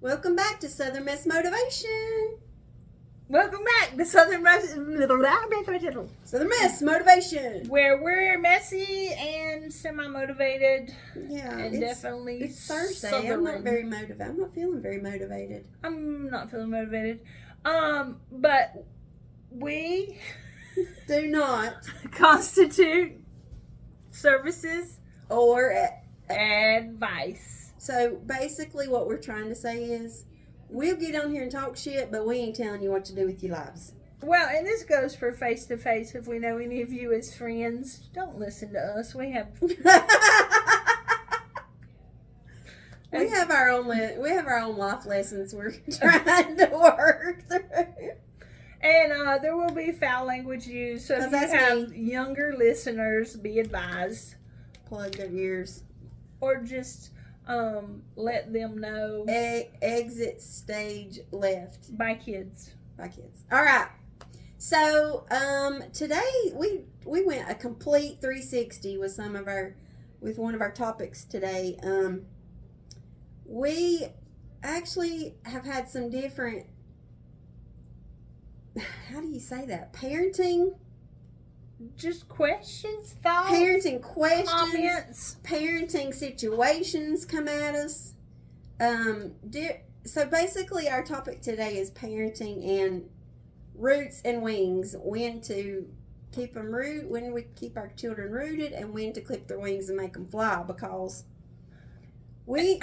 Welcome back to Southern Miss Motivation. Welcome back to Southern Southern Miss Motivation. where we're messy and semi-motivated. Yeah, And definitely it's Thursday. Southern. I'm not feeling very motivated. I'm not feeling motivated. But we Do not constitute services or advice. so basically, what we're trying to say is, we'll get on here and talk shit, but we ain't telling you what to do with your lives. Well, and this goes for face-to-face. If we know any of you as friends, don't listen to us. We have our own life lessons we're trying to work through. And there will be foul language used. So if you That's have younger listeners, be advised. Plug their ears. Or just let them know. Exit stage left. By kids. By kids. All right. So today we went a complete 360 with one of our topics today. We actually have had some different, how do you say that? Parenting questions, thoughts, parenting questions, comments, parenting situations come at us. So basically our topic today is parenting and roots and wings. When to keep them rooted, when we keep our children rooted, and when to clip their wings and make them fly, because we...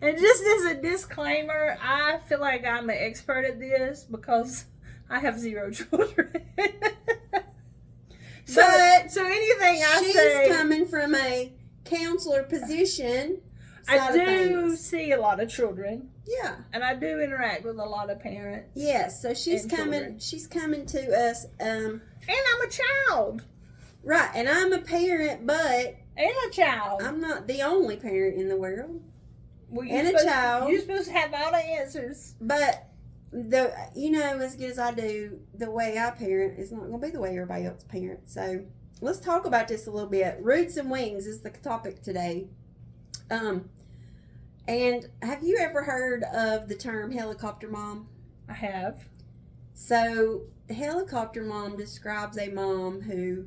And just as a disclaimer, I feel like I'm an expert at this because I have 0 children. So anything I say, she's coming from a counselor position. I do see a lot of children. Yeah. And I do interact with a lot of parents. Yes, so she's coming. Children. She's coming to us. And I'm a child. Right, and I'm a parent, but And a child. I'm not the only parent in the world. Well, and a child. You're supposed to have all the answers. But as good as I do, the way I parent is not going to be the way everybody else parents. So let's talk about this a little bit. Roots and wings is the topic today. And have you ever heard of the term helicopter mom? I have. So helicopter mom describes a mom who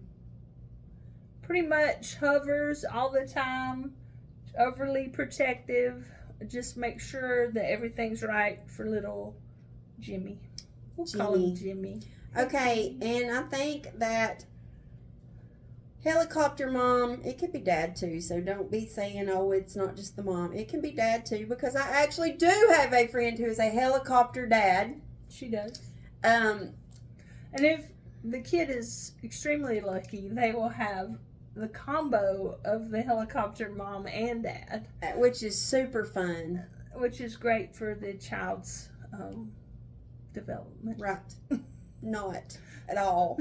pretty much hovers all the time, overly protective, just make sure that everything's right for little Jimmy. We'll call him Jimmy. Okay, and I think that helicopter mom, it could be dad too, so don't be saying, oh, it's not just the mom. It can be dad too, because I actually do have a friend who is a helicopter dad. She does. And if the kid is extremely lucky, they will have the combo of the helicopter mom and dad. Which is super fun. Which is great for the child's development. Right. Not at all.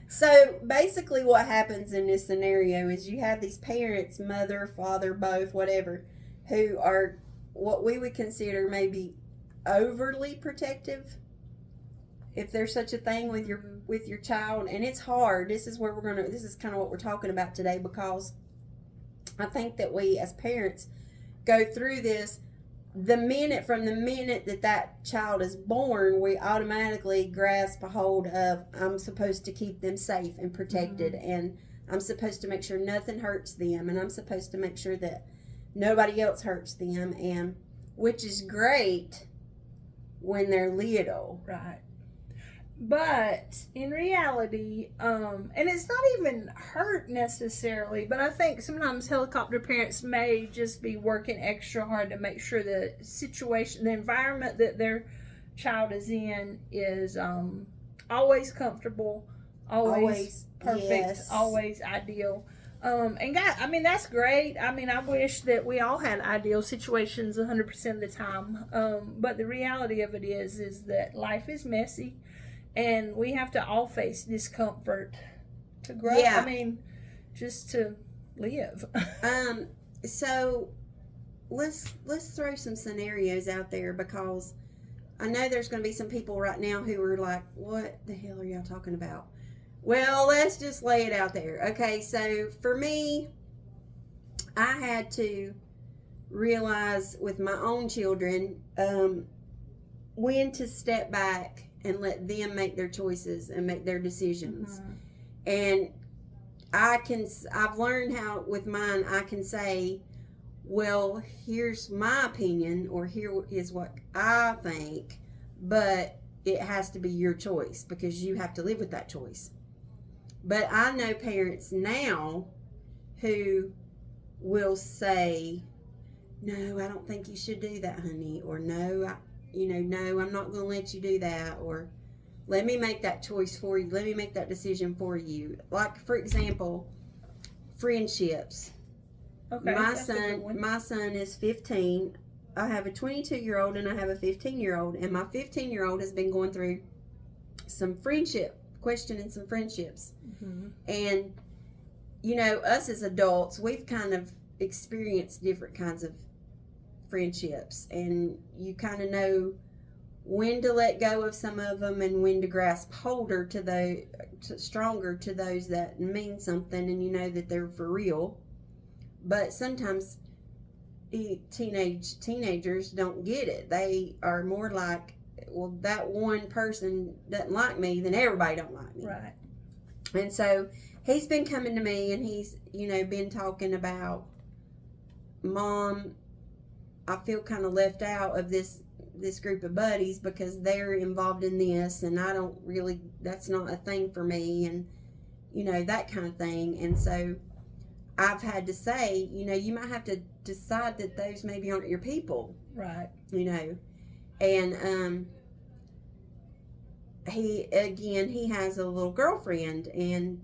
So basically what happens in this scenario is you have these parents, mother, father, both, whatever, who are what we would consider maybe overly protective, if there's such a thing with your child. And it's hard. This is kind of what we're talking about today, because I think that we as parents go through this from the minute that child is born. We automatically grasp a hold of, I'm supposed to keep them safe and protected, and I'm supposed to make sure nothing hurts them, and I'm supposed to make sure that nobody else hurts them, and which is great when they're little. Right. But in reality, and it's not even hurt necessarily, but I think sometimes helicopter parents may just be working extra hard to make sure the environment that their child is in is always comfortable, always perfect, yes. Always ideal. And God, I mean, that's great. I mean, I wish that we all had ideal situations 100% of the time. But the reality of it is that life is messy. And we have to all face discomfort to grow. Yeah. I mean, just to live. So let's throw some scenarios out there, because I know there's going to be some people right now who are like, what the hell are y'all talking about? Well, let's just lay it out there. Okay, so for me, I had to realize with my own children when to step back and let them make their choices and make their decisions. And I've learned how with mine I can say, well, here's my opinion, or here is what I think, but it has to be your choice because you have to live with that choice. But I know parents now who will say, no, I don't think you should do that, honey, or no, no, I'm not going to let you do that, or let me make that choice for you. Let me make that decision for you. Like, for example, friendships. Okay. My son is 15. I have a 22-year-old and I have a 15-year-old, and my 15-year-old has been going through some questioning some friendships. And us as adults, we've kind of experienced different kinds of friendships, and you kind of know when to let go of some of them and when to grasp stronger to those that mean something, and you know that they're for real. But sometimes teenagers don't get it. They are more like, well, that one person doesn't like me, then everybody don't like me. Right. And so he's been coming to me, and he's been talking about, Mom, I feel kind of left out of this group of buddies because they're involved in this, and I don't really, that's not a thing for me, and that kind of thing. And so I've had to say, you might have to decide that those maybe aren't your people. Right. And he has a little girlfriend, and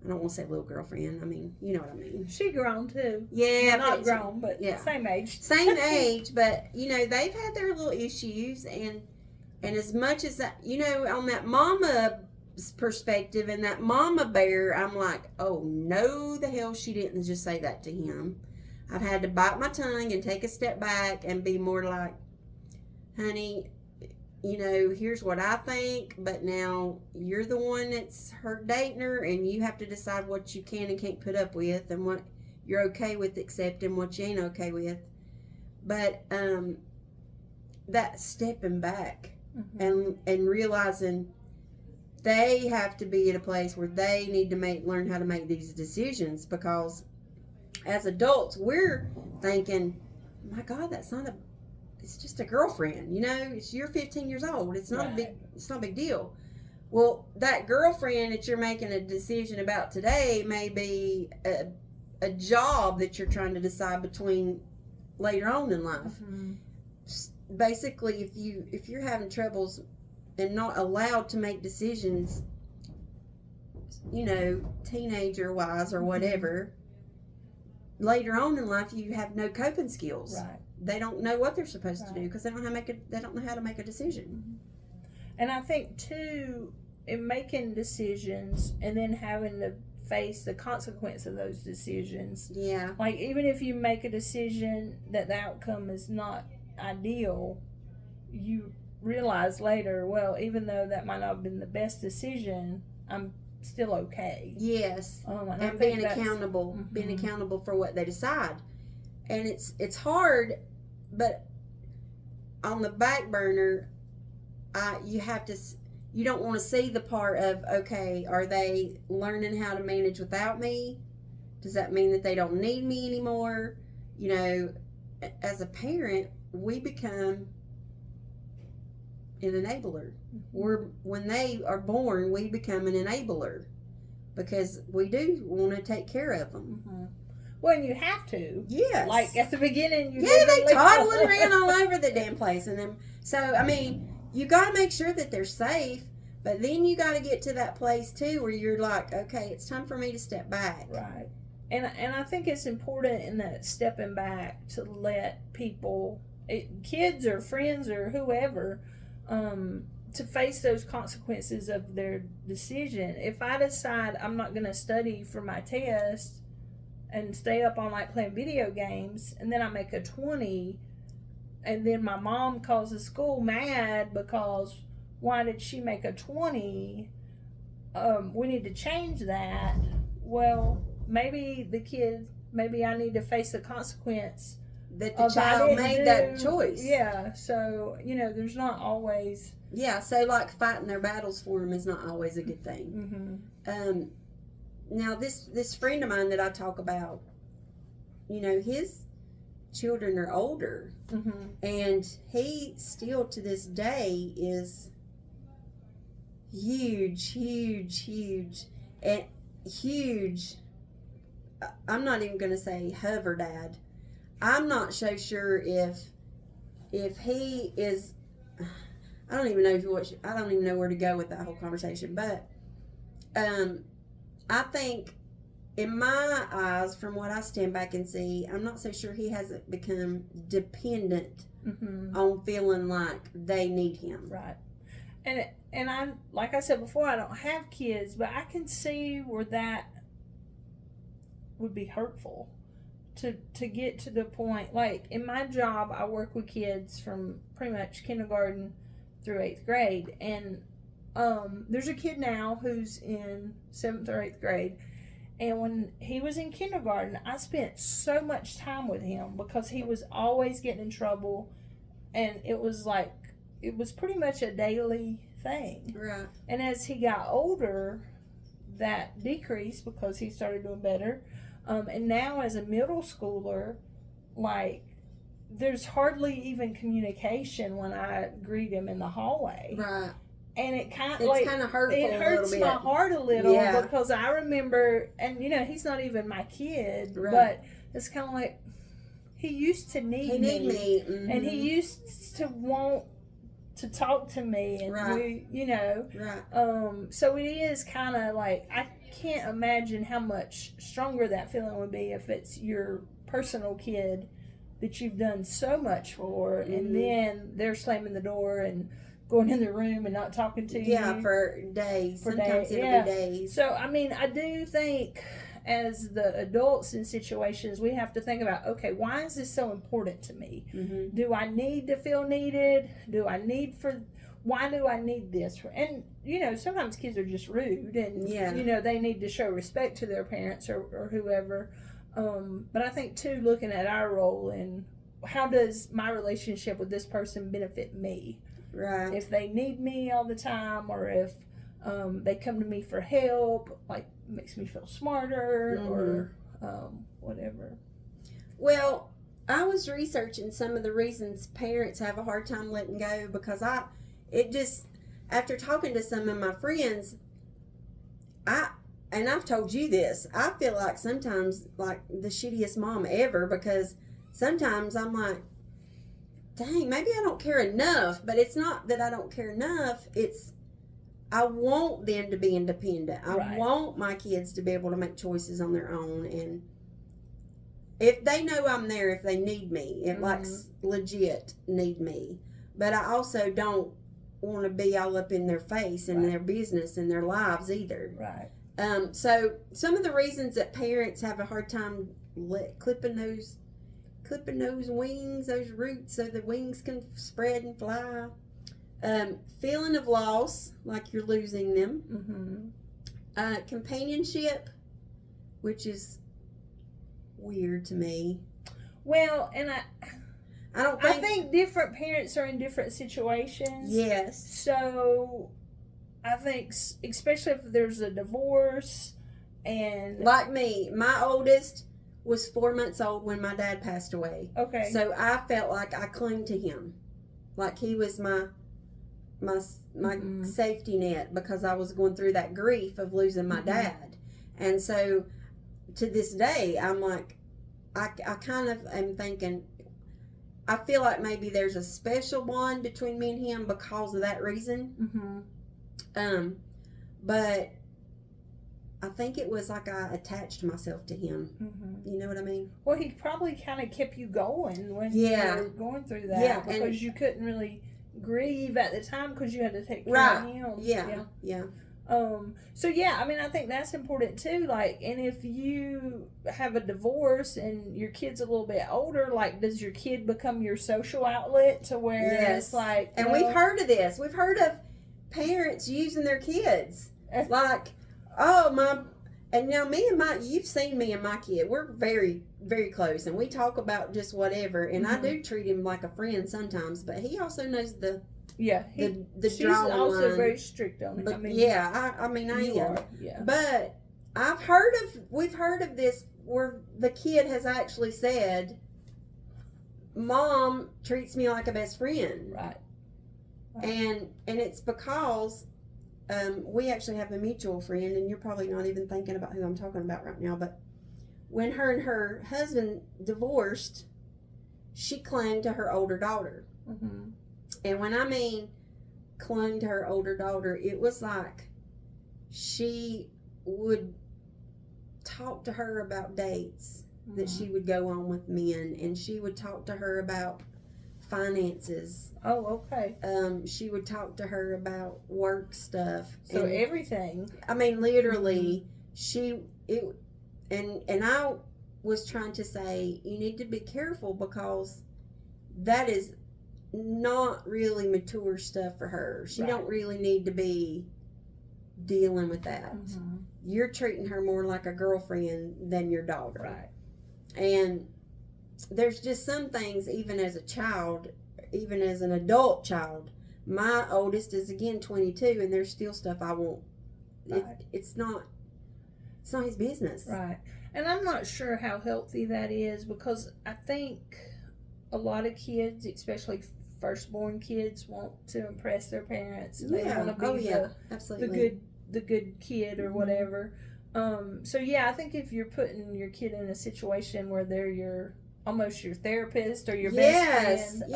I don't want to say little girlfriend. I mean, you know what I mean. She grown too. Yeah. Not grown, but same age. Same age, but, they've had their little issues, and as much as that, on that mama perspective and that mama bear, I'm like, oh, no, the hell she didn't just say that to him. I've had to bite my tongue and take a step back and be more like, honey, here's what I think, but now you're the one that's dating her, and you have to decide what you can and can't put up with, and what you're okay with accepting, what you ain't okay with. But that stepping back and realizing they have to be at a place where they need to learn how to make these decisions, because as adults we're thinking, my God, it's just a girlfriend, you're 15 years old. It's not a big deal. Well, that girlfriend that you're making a decision about today may be a job that you're trying to decide between later on in life. Basically, if you're having troubles and not allowed to make decisions, teenager wise or whatever, later on in life you have no coping skills. Right. They don't know what they're supposed to do because they don't know how to make a decision. And I think too, in making decisions and then having to face the consequence of those decisions. Yeah. Like, even if you make a decision that the outcome is not ideal, you realize later, well, even though that might not have been the best decision, I'm still okay. Yes. And being accountable for what they decide. And it's hard, but on the back burner, you don't want to see the part of, okay, are they learning how to manage without me? Does that mean that they don't need me anymore? As a parent, we become an enabler. When they are born, we become an enabler because we do want to take care of them. Well, and you have to. Yes. Like at the beginning, they toddling around all over the damn place, and then you got to make sure that they're safe, but then you got to get to that place too where you're like, okay, it's time for me to step back. Right. And I think it's important in that stepping back to let people, kids or friends or whoever, to face those consequences of their decision. If I decide I'm not going to study for my test and stay up all night playing video games, and then I make a 20, and then my mom calls the school mad because why did she make a 20? We need to change that. Well, maybe I need to face the consequence that the child made that choice. Yeah, so, there's not always... Yeah, so like fighting their battles for them is not always a good thing. Mm-hmm. Now, this friend of mine that I talk about, his children are older, Mm-hmm. and he still to this day is huge, and huge. I'm not even going to say hover dad. I'm not so sure if he is. I don't even know where to go with that whole conversation, but I think in my eyes, from what I stand back and see, I'm not so sure he hasn't become dependent Mm-hmm. on feeling like they need him. Right. And I, like I said before, I don't have kids, but I can see where that would be hurtful to get to the point. Like in my job, I work with kids from pretty much kindergarten through 8th grade, and there's a kid now who's in 7th or 8th grade, and when he was in kindergarten, I spent so much time with him because he was always getting in trouble, and it was pretty much a daily thing. Right. And as he got older, that decreased because he started doing better. And now as a middle schooler, like, there's hardly even communication when I greet him in the hallway. Right. And it kind of hurtful. It hurts a my little bit. heart a little, Yeah. because I remember, and he's not even my kid, Right. but it's kind of like he used to need me. Mm-hmm. And he used to want to talk to me, and Right. Right. So it is kind of like, I can't imagine how much stronger that feeling would be if it's your personal kid that you've done so much for, Mm-hmm. and then they're slamming the door and going in the room and not talking to you. Yeah, for days. Sometimes it'll be days. So, I mean, I do think as the adults in situations, we have to think about, okay, why is this so important to me? Mm-hmm. Do I need to feel needed? Why do I need this? And, sometimes kids are just rude, and, they need to show respect to their parents or whoever. But I think, too, looking at our role and how does my relationship with this person benefit me? Right. If they need me all the time, or if they come to me for help, like, makes me feel smarter, Mm-hmm. or whatever. Well, I was researching some of the reasons parents have a hard time letting go, because after talking to some of my friends, and I've told you this, I feel like sometimes like the shittiest mom ever, because sometimes I'm like, dang, maybe I don't care enough. But it's not that I don't care enough. It's I want them to be independent. I want my kids to be able to make choices on their own. And if they know I'm there, if they need me, if like legit need me. But I also don't want to be all up in their face and their business and their lives either. Right. So some of the reasons that parents have a hard time clipping those wings, those roots, so the wings can spread and fly. Feeling of loss, like you're losing them. Mm-hmm. Companionship, which is weird to me. Well, and I think different parents are in different situations. Yes. So I think, especially if there's a divorce, and like me, my oldest was 4 months old when my dad passed away. Okay. So I felt like I clung to him, like he was my safety net, because I was going through that grief of losing my dad. And so to this day, I'm like, I kind of am thinking, I feel like maybe there's a special bond between me and him because of that reason. But I think it was like I attached myself to him. You know what I mean? Well, he probably kind of kept you going when you were going through that, because you couldn't really grieve at the time because you had to take care of him. Yeah. So yeah, I mean, I think that's important too. Like, and if you have a divorce and your kid's a little bit older, like, does your kid become your social outlet to where it's like? And we've heard of this. We've heard of parents using their kids, like, and now you've seen me and my kid. We're very, very close, and we talk about just whatever. And I Mhm. do treat him like a friend sometimes, but he also knows the She's drawing also line. very strict on it. But I mean, I mean, I you am. are. Yeah. But we've heard of this where the kid has actually said, "Mom treats me like a best friend," Right. and it's because we actually have a mutual friend, and you're probably not even thinking about who I'm talking about right now, but when her and her husband divorced, she clung to her older daughter. Mm-hmm. And when I mean clung to her older daughter, it was like she would talk to her about dates that she would go on with men, and she would talk to her about finances. Oh, okay. She would talk to her about work stuff. So and, everything. I mean, literally, and I was trying to say, you need to be careful because that is not really mature stuff for her. She Right. don't really need to be dealing with that. Mm-hmm. You're treating her more like a girlfriend than your daughter. Right. And there's just some things, even as a child, even as an adult child, my oldest is again 22, and there's still stuff I won't. Right. It's not his business. Right. And I'm not sure how healthy that is, because I think a lot of kids, especially firstborn kids, want to impress their parents. And they want to be absolutely the good kid or whatever. So yeah, I think if you're putting your kid in a situation where they're almost your therapist or your best friend,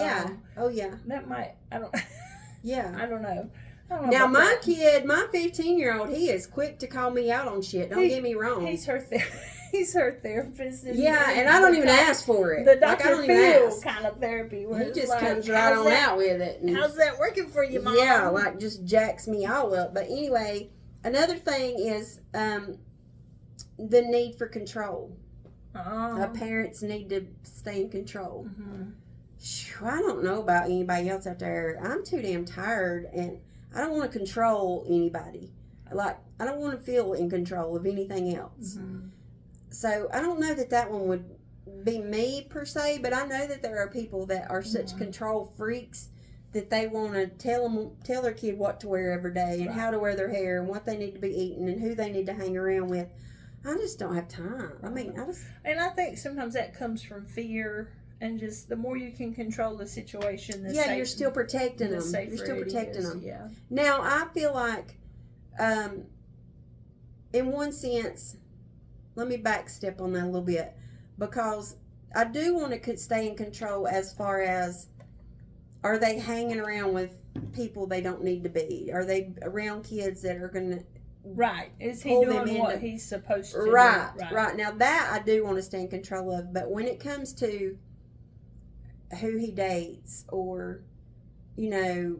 that might, I don't know. Now my kid, my 15-year-old, he is quick to call me out on shit. Don't get me wrong. He's her therapist. And I don't even ask for it. The Dr. I don't Phil even ask. kind of therapy. Where He it's just like, comes right on out with it. And, how's that working for you, Mom? yeah, like just jacks me all up. But anyway, another thing is the need for control. Parents need to stay in control. Mm-hmm. I don't know about anybody else out there. I'm too damn tired, and I don't want to control anybody. Like, I don't want to feel in control of anything else. Mm-hmm. So I don't know that one would be me per se, but I know that there are people that are such control freaks that they want to tell their kid what to wear every day and how to wear their hair and what they need to be eating and who they need to hang around with. I just don't have time. I mean, And I think sometimes that comes from fear, and just the more you can control the situation, the safer, you're still protecting them. You're still protecting them. Yeah. Now, I feel like, in one sense, let me backstep on that a little bit, because I do want to stay in control as far as, are they hanging around with people they don't need to be? Are they around kids that are going to... Right. Is he pull doing them what into- he's supposed to Right, do? right. Now that I do want to stay in control of, but when it comes to who he dates, or, you know,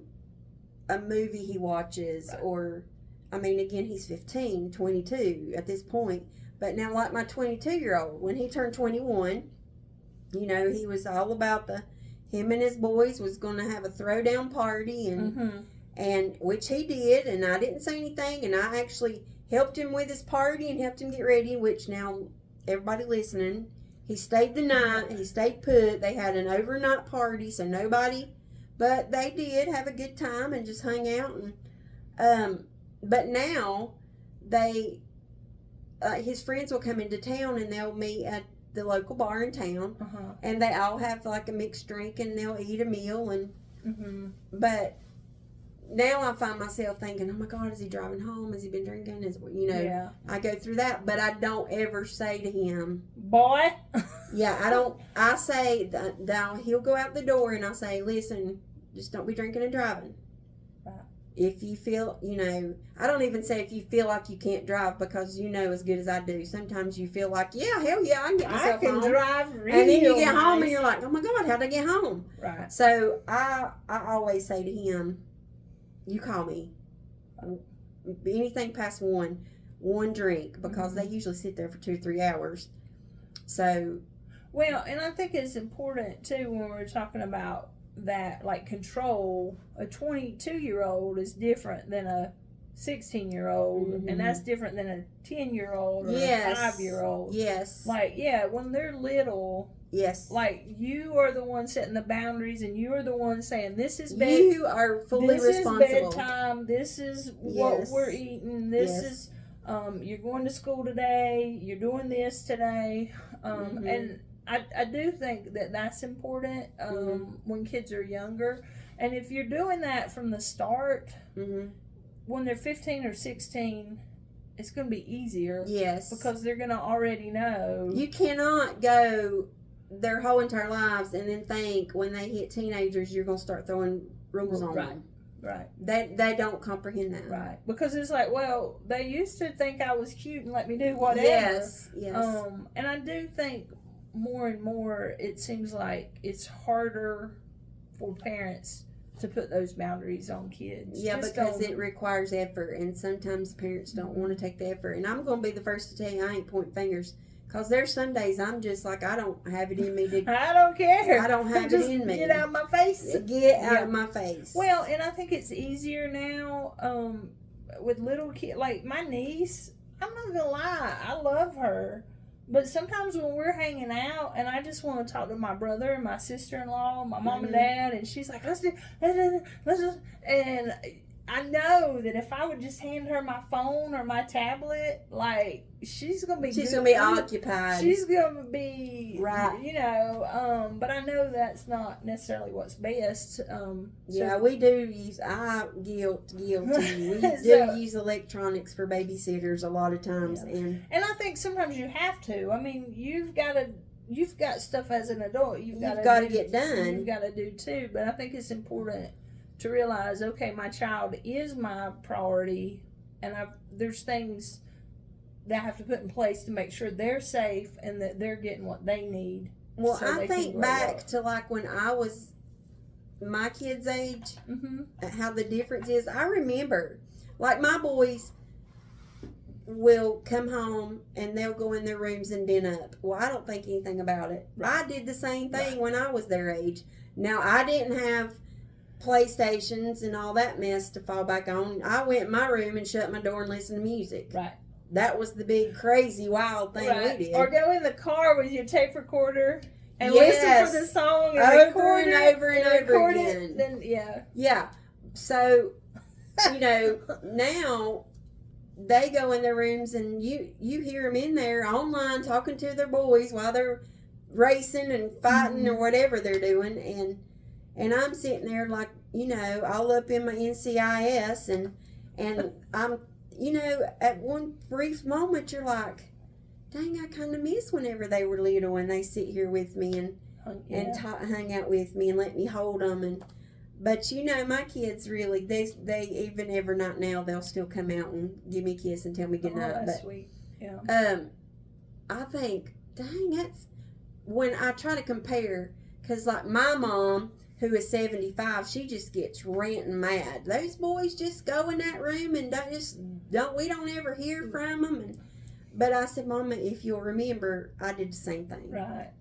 a movie he watches, or, I mean, again, he's 15, 22 at this point, but now like my 22-year-old, when he turned 21, you know, he was all about him and his boys was going to have a throwdown party, and and which he did, and I didn't say anything, and I actually helped him with his party and helped him get ready, which now everybody listening, he stayed the night, he stayed put. They had an overnight party, so nobody, but they did have a good time and just hung out, and but now they his friends will come into town and they'll meet at the local bar in town, and they all have like a mixed drink and they'll eat a meal, and but now I find myself thinking, oh my God, is he driving home? Has he been drinking? I go through that, but I don't ever say to him, boy. I don't. I say that he'll go out the door and I'll say, listen, just don't be drinking and driving. Right. If you feel, I don't even say if you feel like you can't drive, because you know as good as I do. Sometimes you feel like, yeah, hell yeah, I can get myself home. Drive really and then you get nice. home and you're like, oh my God, how'd I get home? Right. So I always say to him, you call me. Anything past one drink, because they usually sit there for 2-3 hours. So, well, and I think it's important too when we're talking about that, like control. A 22-year-old is different than a 16-year-old, Mhm. and that's different than a 10-year-old or Yes. a 5-year-old. Yes. Like, yeah, when they're little, Yes. like, you are the one setting the boundaries, and you are the one saying, this is bed. You are fully this responsible. is bedtime. This is what Yes. we're eating. This Yes. is, you're going to school today. You're doing this today. Mhm. And I do think that that's important when kids are younger. And if you're doing that from the start, Mhm. when they're 15 or 16, it's going to be easier. Yes. Because they're going to already know. You cannot go their whole entire lives and then think when they hit teenagers you're going to start throwing rules on them. Right. They don't comprehend that. Right. Because it's like, well, they used to think I was cute and let me do whatever. Yes. Yes. And I do think more and more it seems like it's harder for parents to put those boundaries on kids. Yeah, Just because don't- it requires effort, and sometimes parents don't want to take the effort. And I'm going to be the first to tell you I ain't pointing fingers, because there's some days I'm just like, I don't have it in me to. I don't care. I don't have Just it in me. Get out of my face. Get out Yeah. of my face. Well, and I think it's easier now with little kids. Like my niece, I'm not gonna lie, I love her. But sometimes when we're hanging out and I just want to talk to my brother and my sister-in-law, my mom and dad, and she's like, let's do, and I know that if I would just hand her my phone or my tablet, like she's gonna be occupied. She's gonna be Right. You know, but I know that's not necessarily what's best. Yeah, we do use. Guilty. We So- do use electronics for babysitters a lot of times, And I think sometimes you have to. I mean, you've got stuff as an adult. You've got got to to get done. You've got to do too. But I think it's important to realize, okay, my child is my priority, and there's things that I have to put in place to make sure they're safe and that they're getting what they need. Well, so I they can think grow back up. to like when I was my kids' age, Mm-hmm. how the difference is. I remember, like my boys will come home and they'll go in their rooms and den up. Well, I don't think anything about it. Right. I did the same thing Right. when I was their age. Now, I didn't have PlayStations and all that mess to fall back on. I went in my room and shut my door and listened to music. Right. That was the big, crazy, wild thing we did. Or go in the car with your tape recorder and Yes. listen for the song and Over record and it, over and over record again. It, then yeah. Yeah. So, you know, now they go in their rooms and you hear them in there online talking to their boys while they're racing and fighting or whatever they're doing, and I'm sitting there like, you know, all up in my NCIS, and I'm, you know, at one brief moment you're like, dang, I kind of miss whenever they were little and they sit here with me and hang out with me and let me hold them. But you know, my kids really, they even every night now they'll still come out and give me a kiss and tell me good night. That's But sweet. Yeah. I think, dang, that's when I try to compare, because like my mom, who is 75, she just gets ranting mad. Those boys just go in that room and we don't ever hear from them. But I said, Mama, if you'll remember, I did the same thing. Right.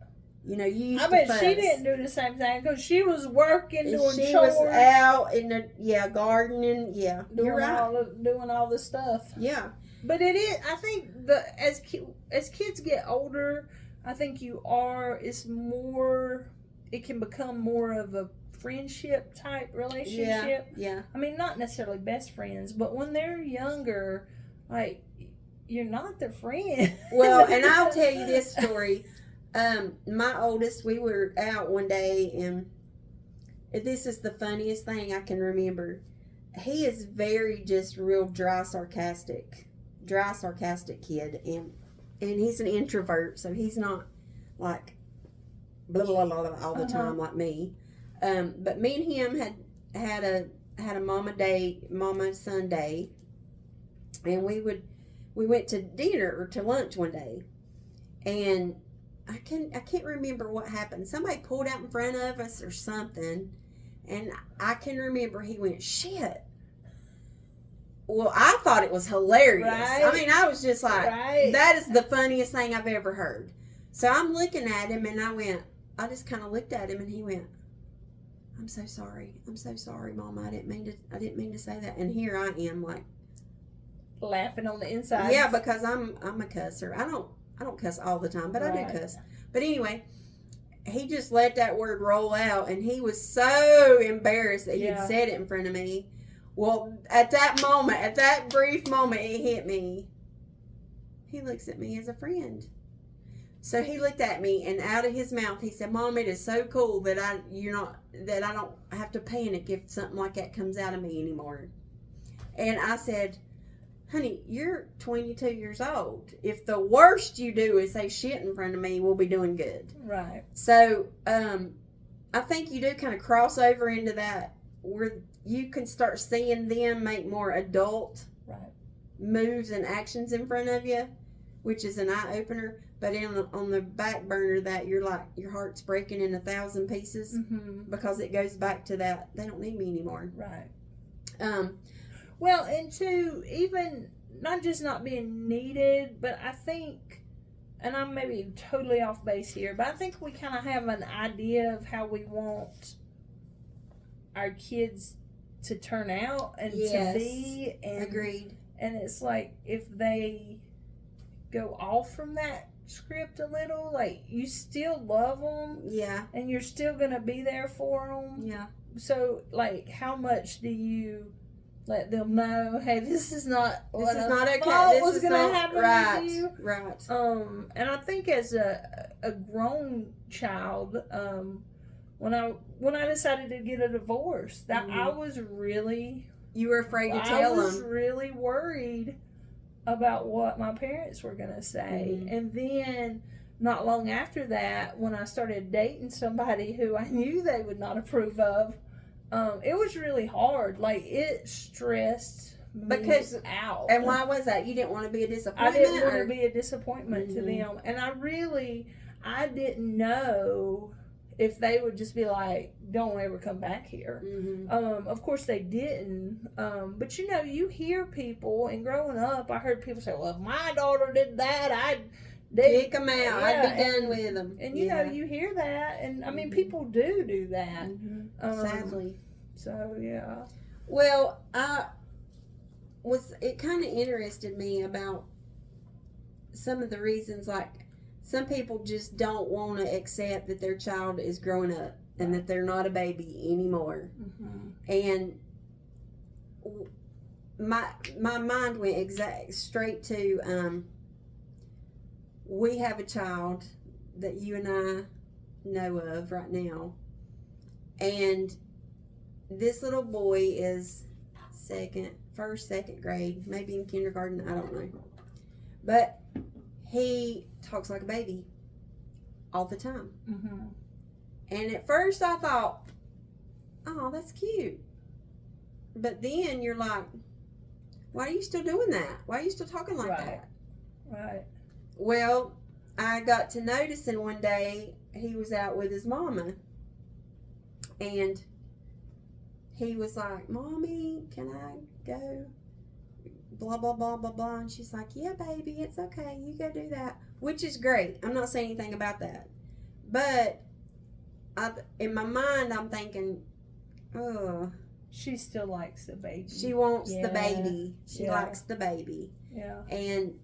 You know, you used I to bet fuss. she didn't do the same thing because she was working, And doing she chores, was out in the gardening. Yeah, you're doing right. doing all the stuff. Yeah, But it is. I think as kids get older, I think it's more. It can become more of a friendship type relationship. yeah. I mean, not necessarily best friends, but when they're younger, like you're not their friend. Well, and I'll tell you this story. My oldest, we were out one day, and this is the funniest thing I can remember. He is very just real dry sarcastic kid, and he's an introvert, so he's not like blah blah blah, blah all the time like me. But me and him had a mama son day, and we went to dinner or to lunch one day, and I can't remember what happened. Somebody pulled out in front of us or something, and I can remember he went, shit. Well, I thought it was hilarious. Right. I mean, I was just like, Right. that is the funniest thing I've ever heard. So I'm looking at him, and I just kind of looked at him, and he went, I'm so sorry, Mama. I didn't mean to say that. And here I am, like, laughing on the inside. Yeah, because I'm a cusser. I don't cuss all the time, but I do cuss. But anyway, he just let that word roll out, and he was so embarrassed that he'd said it in front of me. Well, at that brief moment, it hit me. He looks at me as a friend. So he looked at me, and out of his mouth, he said, "Mom, it is so cool that I don't have to panic if something like that comes out of me anymore." And I said, "Honey, you're 22 years old. If the worst you do is say shit in front of me, we'll be doing good." Right. So, I think you do kind of cross over into that where you can start seeing them make more adult moves and actions in front of you, which is an eye opener. But on the back burner, that you're like, your heart's breaking in 1,000 pieces because it goes back to that they don't need me anymore. Right. Well, and to even not just not being needed, but I think, and I'm maybe totally off base here, but I think we kind of have an idea of how we want our kids to turn out and to be. And, agreed. And it's like if they go off from that script a little, like you still love them. Yeah. And you're still going to be there for them. Yeah. So, like, how much do you let them know, hey, this is not what I thought was going to happen with you? Right. And I think as a grown child, when I decided to get a divorce, that I was really... You were afraid to tell them. I was really worried about what my parents were going to say. And then, not long after that, when I started dating somebody who I knew they would not approve of, it was really hard. Like, it stressed me out. And why was that? You didn't want to be a disappointment? I didn't want to be a disappointment to them. And I didn't know if they would just be like, don't ever come back here. Of course they didn't. But you hear people, and growing up, I heard people say, well, if my daughter did that, kick them out. Yeah, I'd be done with them. And you hear that, and I mean, people do that. Sadly. So, yeah. Well, it kind of interested me about some of the reasons, like, some people just don't want to accept that their child is growing up and that they're not a baby anymore. And my mind went straight to, we have a child that you and I know of right now. And this little boy is first, second grade, maybe in kindergarten, I don't know. But he talks like a baby all the time. And at first I thought, oh, that's cute. But then you're like, why are you still doing that? Why are you still talking like that? Right. Well, I got to noticing one day he was out with his mama. And he was like, Mommy, can I go? Blah, blah, blah, blah, blah. And she's like, yeah, baby, it's okay. You go do that. Which is great. I'm not saying anything about that. But in my mind, I'm thinking, oh. She still likes the baby. She wants the baby. She likes the baby. Yeah. And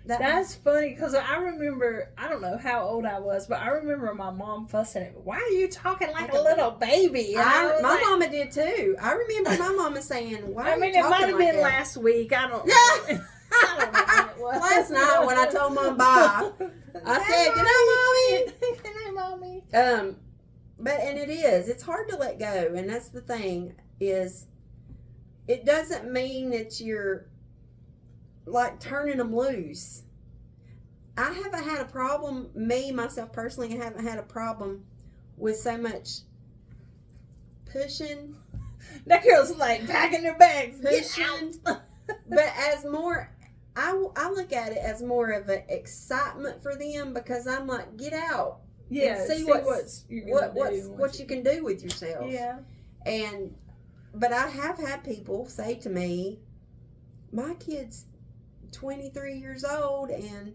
that's funny because I remember, I don't know how old I was, but I remember my mom fussing at me. Why are you talking like a little baby? My mama did too. I remember my mama saying, why are you talking like that? It might have been last week. I don't know. I don't know when it was. Last night when I told Mom bye, I said, good night, Mommy. Good night, Mommy. And it's hard to let go. And that's the thing is, it doesn't mean that you're like turning them loose. I haven't had a problem, myself personally, I haven't had a problem with so much pushing. That girl's like packing her bags. Pushing. But as more, I look at it as more of an excitement for them because I'm like, get out. Yeah. And see what you can do with yourself. Yeah. But I have had people say to me, my kid's 23 years old and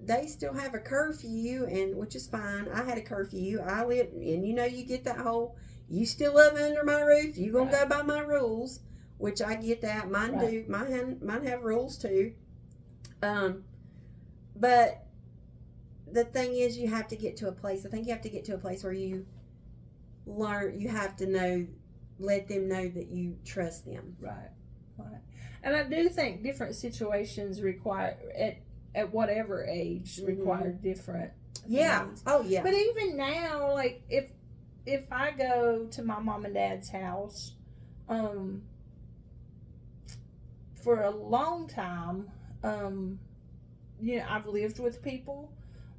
they still have a curfew, and which is fine. I had a curfew. I live, and you get that whole, you still live under my roof, you gonna go by my rules. which I get that. Mine Right. do. Mine have rules too. But the thing is, you have to get to a place. I think you have to get to a place where you learn. You have to let them know that you trust them. Right. And I do think different situations require at whatever age require different Yeah. things. Oh yeah. But even now, like if I go to my mom and dad's house, for a long time, I've lived with people,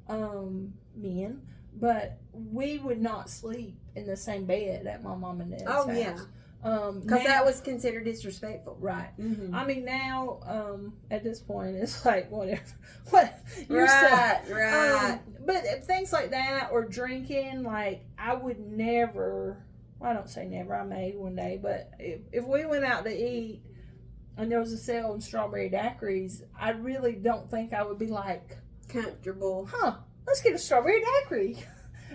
men, but we would not sleep in the same bed at my mom and dad's house. Oh yeah. Because that was considered disrespectful. Right. Mm-hmm. I mean, now, at this point, it's like, whatever. What? Right. But things like that, or drinking, like, I would never, well, I don't say never, I may one day, but if we went out to eat and there was a sale in strawberry daiquiris, I really don't think I would be like, Comfortable. let's get a strawberry daiquiri.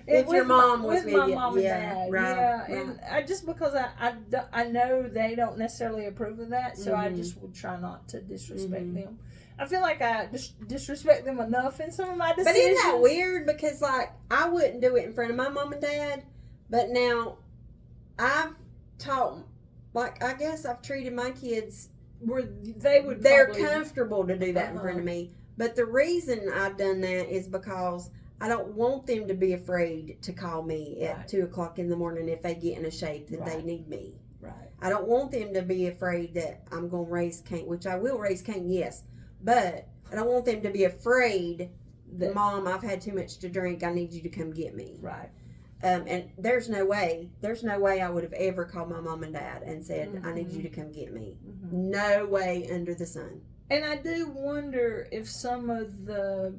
If your mom was with my you. mom and Yeah, dad, right, and I just because I know they don't necessarily approve of that, so I Mhm. just would try not to disrespect Mhm. them. I feel like I disrespect them enough in some of my But decisions. isn't that weird? Because like I wouldn't do it in front of my mom and dad, but now I've taught, like I guess I've treated my kids. Where they're They're comfortable to do that in front Uh-huh. of me. But the reason I've done that is because I don't want them to be afraid to call me at Right. 2:00 in the morning if they get in a shape that they Right. need me. Right. I don't want them to be afraid that I'm going to raise Cain, which I will raise Cain, yes. But I don't want them to be afraid that, Mom, I've had too much to drink. I need you to come get me. Right. And there's no way I would have ever called my mom and dad and said, I need Mhm. you to come get me. Mm-hmm. No way under the sun. And I do wonder if some of the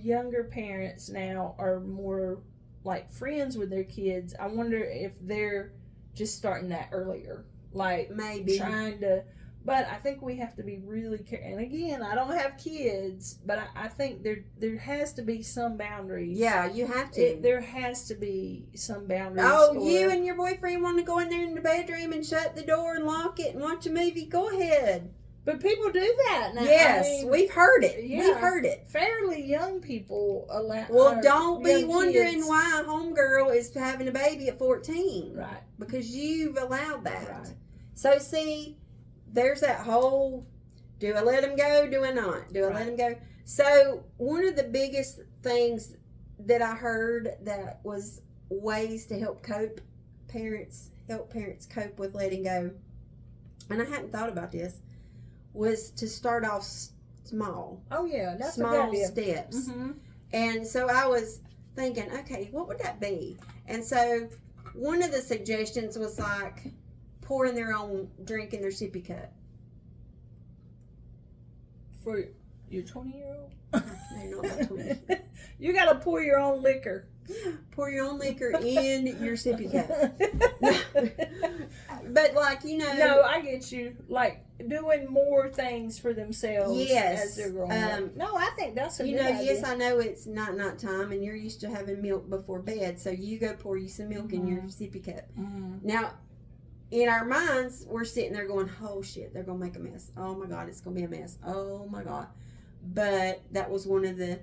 younger parents now are more like friends with their kids. I wonder if they're just starting that earlier, like Maybe. trying to. But I think we have to be really careful. And again, I don't have kids, but I think there has to be some boundaries. Yeah, you have to. There has to be some boundaries. Oh, or- you and your boyfriend want to go in there in the bedroom and shut the door and lock it and watch a movie? Go ahead. But people do that now. Yes, I mean, we've heard it. yeah. We've heard it. fairly young people allow. Well, don't be young wondering kids. why a homegirl is having a baby at 14. Right. Because you've allowed that. Right. So, see, there's that whole, do I let him go? Do I not? Do I let him go? So, one of the biggest things that I heard that was ways to help parents cope with letting go, and I hadn't thought about this, was to start off small. Oh yeah, that's a good Small idea. steps. Mm-hmm. And so I was thinking, okay, what would that be? And so one of the suggestions was like pouring their own drink in their sippy cup. For your 20-year-old, No, not my 20. you gotta pour your own liquor. Pour your own liquor in your sippy cup. But like, No, I get you. Like doing more things for themselves Yes. as they're growing up. No, I think that's a good idea. yes, I know it's night time and you're used to having milk before bed, so you go pour you some milk in your sippy cup. Mm-hmm. Now, in our minds, we're sitting there going, oh shit, they're going to make a mess. Oh my God, it's going to be a mess. Oh my God. But that was one of the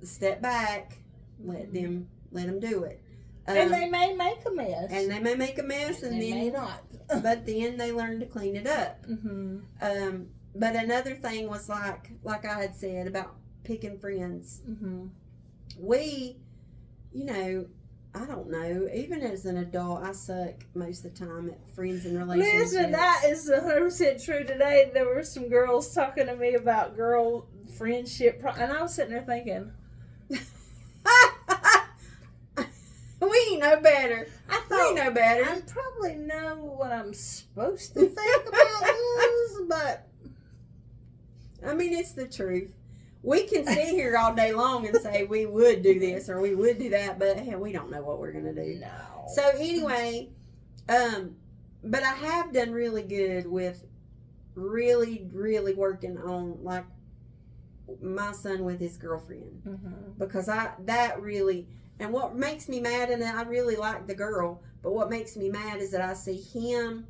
step back, let them do it. And they may make a mess. And they may make a mess, and they then may not. but then they learn to clean it up. Mm-hmm. But another thing was like I had said about picking friends. Mm-hmm. We, I don't know. Even as an adult, I suck most of the time at friends and relationships. Listen, that is 100% true. Today, there were some girls talking to me about girl friendship, and I was sitting there thinking, we ain't no better. I We thought ain't no better. I probably know what I'm supposed to think about this, but I mean, it's the truth. We can sit here all day long and say we would do this or we would do that, but hell, we don't know what we're gonna do. no. So anyway, but I have done really good with really, really working on like my son with his girlfriend, Mm-hmm. because that really, And what makes me mad, and I really like the girl, but what makes me mad is that I see him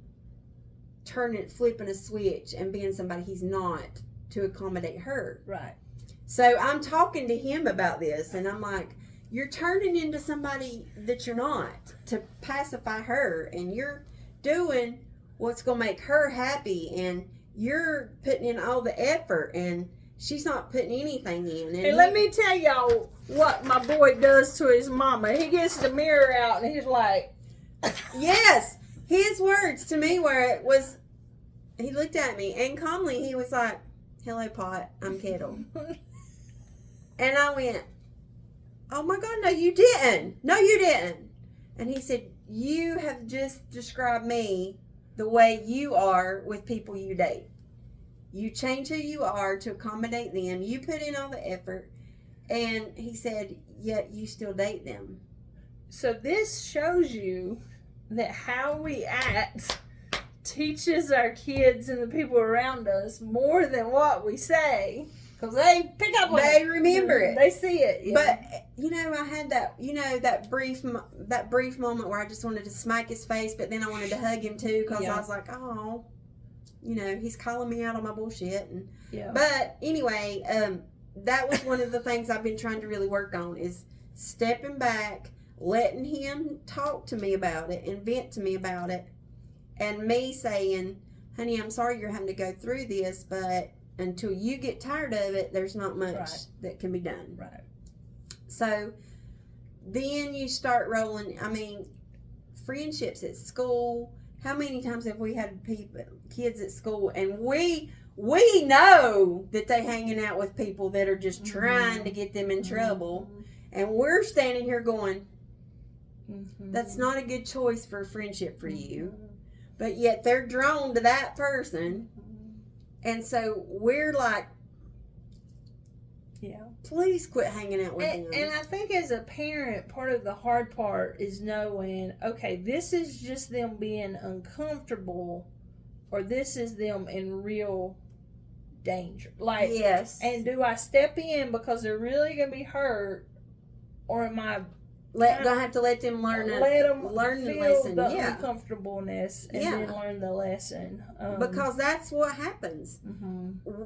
flipping a switch and being somebody he's not to accommodate her. Right. So I'm talking to him about this, and I'm like, you're turning into somebody that you're not to pacify her, and you're doing what's going to make her happy, and you're putting in all the effort, and she's not putting anything in. And let me tell y'all what my boy does to his mama. He gets the mirror out and he's like, yes, his words to me were, he looked at me, and calmly he was like, hello, Pot, I'm Kettle. And I went, oh my God, no, you didn't. No, you didn't. And he said, you have just described me the way you are with people you date. You change who you are to accommodate them. You put in all the effort. And he said, yet you still date them. So this shows you that how we act teaches our kids and the people around us more than what we say. Because they pick up on They it. remember it. They see it. Yeah. But, I had that brief moment where I just wanted to smack his face, but then I wanted to hug him too, because I was like, oh, he's calling me out on my bullshit. And But anyway, that was one of the things I've been trying to really work on, is stepping back, letting him talk to me about it and vent to me about it, and me saying, honey, I'm sorry you're having to go through this, but until you get tired of it, there's not much that can be done. Right. So then you start rolling. I mean, friendships at school. How many times have we had kids at school, and we know that they hanging out with people that are just trying to get them in trouble, and we're standing here going, that's not a good choice for a friendship for you. But yet they're drawn to that person. And so we're like, please quit hanging out with them. And I think as a parent, part of the hard part is knowing, okay, this is just them being uncomfortable, or this is them in real danger. Like, yes. And do I step in because they're really going to be hurt, or am I gonna have to let them learn the lesson, the uncomfortableness, and then learn the lesson, because that's what happens.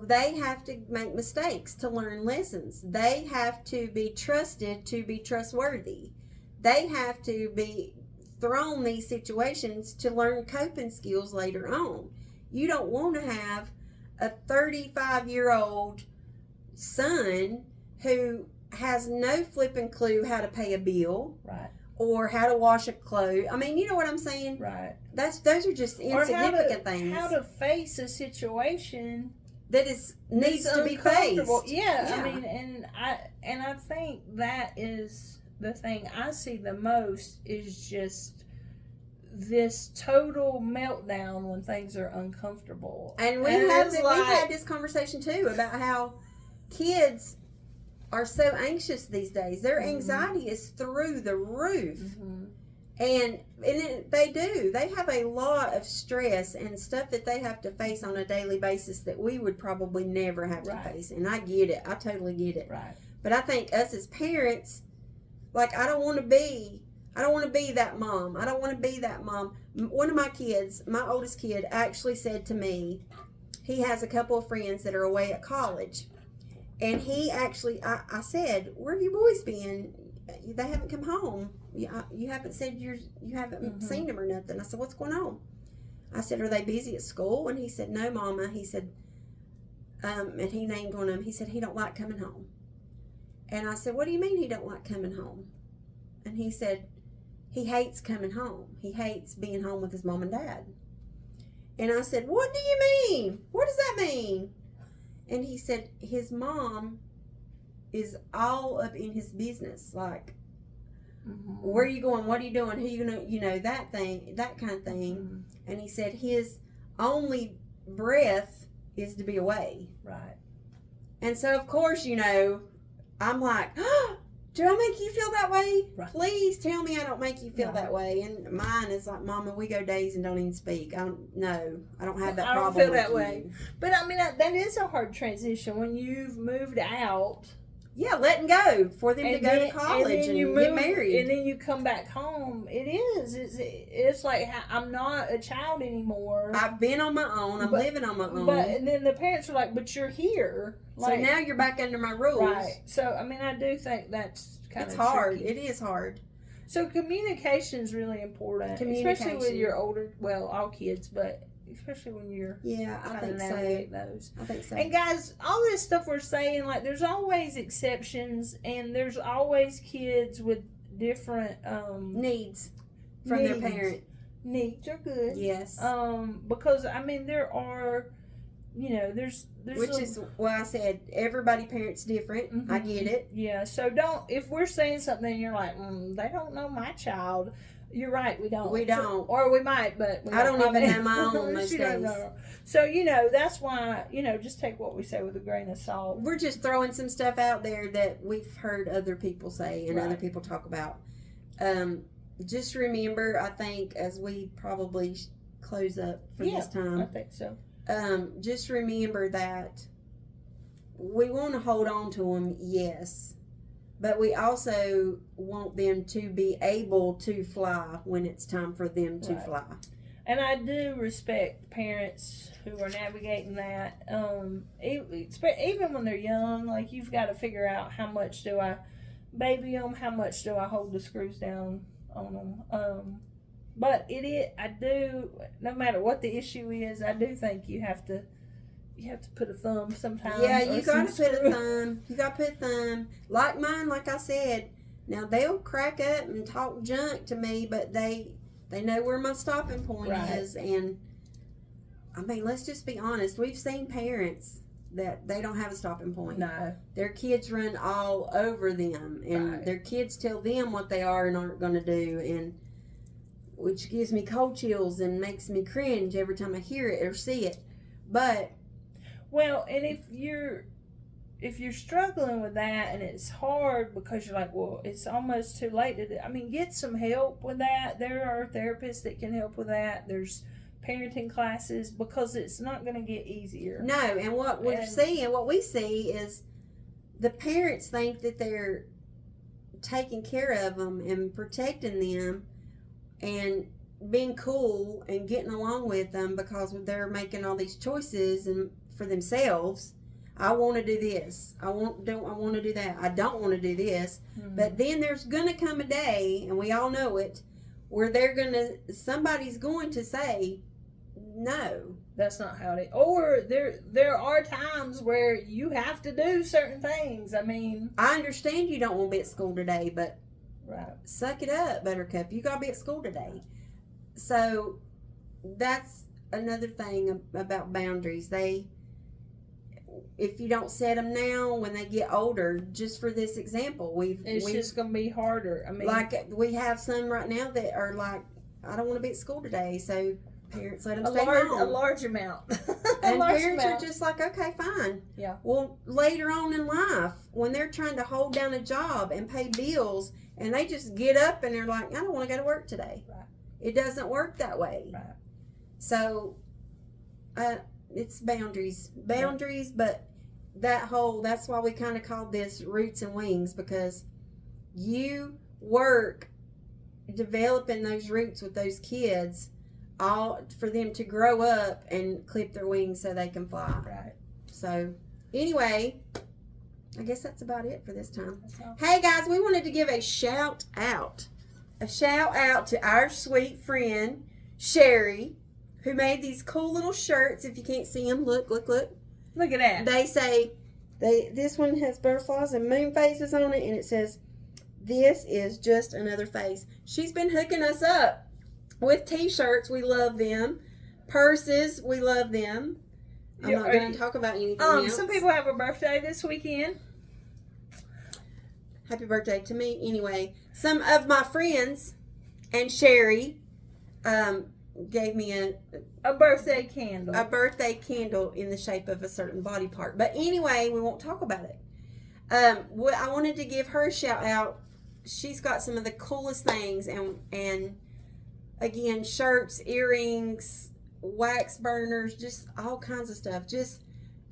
They have to make mistakes to learn lessons. They have to be trusted to be trustworthy. They have to be thrown these situations to learn coping skills later on. You don't want to have a 35-year-old son who has no flipping clue how to pay a bill, or how to wash a clothes. I mean, you know what I'm saying? Right. Those are just insignificant things. How to face a situation that needs to be faced. Yeah, I mean, and I think that is the thing I see the most, is just this total meltdown when things are uncomfortable. And we've had this conversation too about how kids are so anxious these days. Their anxiety is through the roof. And they do. They have a lot of stress and stuff that they have to face on a daily basis that we would probably never have to face. And I get it. I totally get it. Right. But I think us as parents, like, I don't want to be that mom. I don't want to be that mom. One of my kids, my oldest kid, actually said to me, he has a couple of friends that are away at college. And he actually, I said, where have you boys been? They haven't come home. You haven't said you haven't seen them or nothing. I said, what's going on? I said, are they busy at school? And he said, no, Mama. He said, and he named one of them. He said, he don't like coming home. And I said, what do you mean he don't like coming home? And he said, he hates coming home. He hates being home with his mom and dad. And I said, what do you mean? What does that mean? And he said his mom is all up in his business. Like, where are you going? What are you doing? Who you gonna, that kind of thing. And he said his only breath is to be away. Right. And so, of course, I'm like, oh, do I make you feel that way? Right. Please tell me I don't make you feel that way. And mine is like, Mama, we go days and don't even speak. I don't have that problem. I don't feel that way. But I mean, that is a hard transition when you've moved out letting go for them to And go then- to college and, you get move, married. and then you come back home. It's like I'm not a child anymore. I've been on my own. I'm living on my own. But and then the parents are like, "But you're here." So now you're back under my rules. Right. So I mean, I do think that's kind of It's hard. tricky. It is hard. So communication is really important, especially with your older, well, all kids, but especially when you're I trying think to navigate those. I think so. And guys, all this stuff we're saying, like, there's always exceptions, and there's always kids with different needs from their parent. Needs are good. Yes. Because I mean, there are, there's which is why I said everybody parents different. Mm-hmm. I get it. Yeah. So if we're saying something, and you're like, they don't know my child. You're right, we don't. We don't. Or we might, but I don't even have my own most days. So, that's why, just take what we say with a grain of salt. We're just throwing some stuff out there that we've heard other people say and Right. other people talk about. Just remember, I think, as we probably close up for this I time, think so. just remember that we want to hold on to them, yes. But we also want them to be able to fly when it's time for them to Right. fly. And I do respect parents who are navigating that. Even when they're young, like, you've got to figure out how much do I baby them, how much do I hold the screws down on them. But I do, no matter what the issue is, I do think you have to put a thumb sometimes. Yeah, or you some got to put screw. a thumb. You got to put a thumb. Like mine, like I said, now they'll crack up and talk junk to me, but they know where my stopping point Right. is. And, I mean, let's just be honest. We've seen parents that they don't have a stopping point. No. Their kids run all over them, and Right. their kids tell them what they are and aren't going to do, and which gives me cold chills and makes me cringe every time I hear it or see it. But Well, and if you're struggling with that and it's hard because you're like, well, it's almost too late to do, I mean, get some help with that. There are therapists that can help with that. There's parenting classes, because it's not going to get easier. no, and what we see is the parents think that they're taking care of them and protecting them and being cool and getting along with them because they're making all these choices and for themselves. I want to do this. I want to do that. I don't want to do this. Mm-hmm. But then there's going to come a day, and we all know it, where somebody's going to say, no. That's not how it is. Or there are times where you have to do certain things. I mean, I understand you don't want to be at school today, but right. suck it up, Buttercup. You got to be at school today. So that's another thing about boundaries. If you don't set them now, when they get older, just for this example, It's just going to be harder. I mean, like we have some right now that are like, I don't want to be at school today, so parents let them stay home. a large amount. And large parents amount. are just like, okay, fine. Yeah. Well, later on in life, when they're trying to hold down a job and pay bills, and they just get up and they're like, I don't want to go to work today. Right. It doesn't work that way. Right. So, it's boundaries. But that's why we kind of called this Roots and Wings, because you work developing those roots with those kids, all for them to grow up and clip their wings so they can fly. Right. So, anyway, I guess that's about it for this time. That's all. Hey guys, we wanted to give a shout out to our sweet friend Sherry, who made these cool little shirts. If you can't see them, look. Look at that. They say this one has butterflies and moon faces on it, and it says, "This is just another face." She's been hooking us up with t-shirts. We love them. Purses, we love them. I'm not going to talk about anything else. Some people have a birthday this weekend. Happy birthday to me. Anyway, some of my friends and Sherry gave me A birthday candle. a birthday candle in the shape of a certain body part. But anyway, we won't talk about it. I wanted to give her a shout out. She's got some of the coolest things, and again, shirts, earrings, wax burners, just all kinds of stuff. Just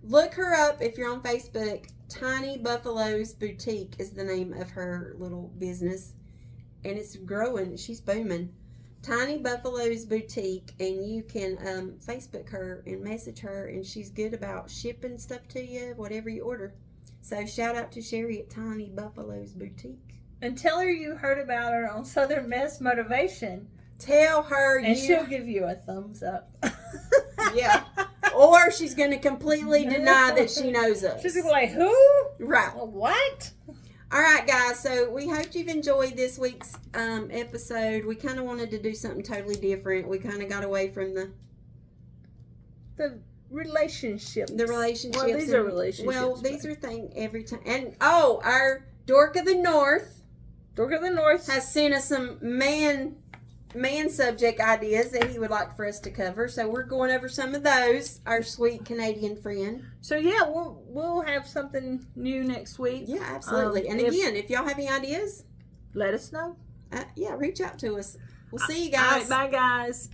look her up if you're on Facebook. Tiny Buffaloes Boutique is the name of her little business, and it's growing. She's booming. Tiny Buffaloes Boutique, and you can Facebook her and message her, and she's good about shipping stuff to you, whatever you order. So shout out to Sherry at Tiny Buffaloes Boutique. And tell her you heard about her on Southern Miss Motivation. Tell her and she'll give you a thumbs up. Yeah. Or she's going to completely deny that she knows us. She's going to be like, who? Right. What? All right, guys. So we hope you've enjoyed this week's episode. We kind of wanted to do something totally different. We kind of got away from the relationships. The relationships. Well, these are relationships. Well, these are things every time. And, our Dork of the North. Dork of the North has sent us some man subject ideas that he would like for us to cover. So we're going over some of those, our sweet Canadian friend. So yeah, we'll have something new next week. Yeah, absolutely. And again, if y'all have any ideas, let us know. Reach out to us. We'll see you guys. All right, bye guys.